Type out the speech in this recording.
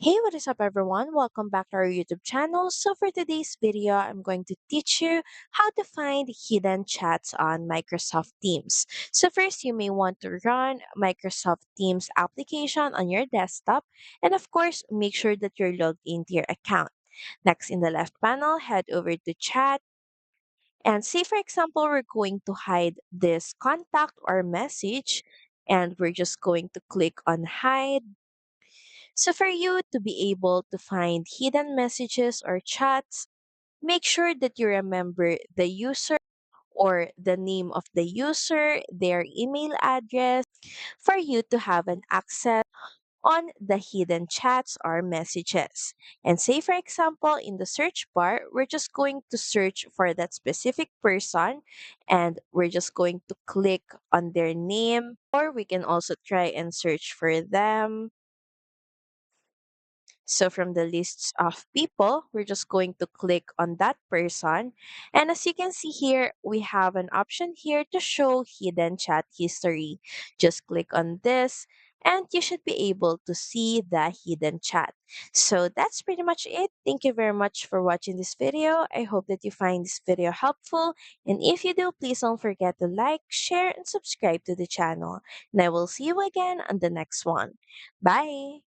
Hey, what is up, everyone? Welcome back to our YouTube channel. So, for today's video, I'm going to teach you how to find hidden chats on Microsoft Teams. So, first, you may want to run Microsoft Teams application on your desktop, and of course, make sure that you're logged into your account. Next, in the left panel, head over to chat. And say, for example, we're going to hide this contact or message, and we're just going to click on hide. So, for you to be able to find hidden messages or chats, make sure that you remember the user or the name of the user, their email address, for you to have an access on the hidden chats or messages. And say, for example, in the search bar, we're just going to search for that specific person and we're just going to click on their name, or we can also try and search for them. So from the lists of people, we're just going to click on that person. And as you can see here, we have an option here to show hidden chat history. Just click on this and you should be able to see the hidden chat. So that's pretty much it. Thank you very much for watching this video. I hope that you find this video helpful. And if you do, please don't forget to like, share, and subscribe to the channel. And I will see you again on the next one. Bye!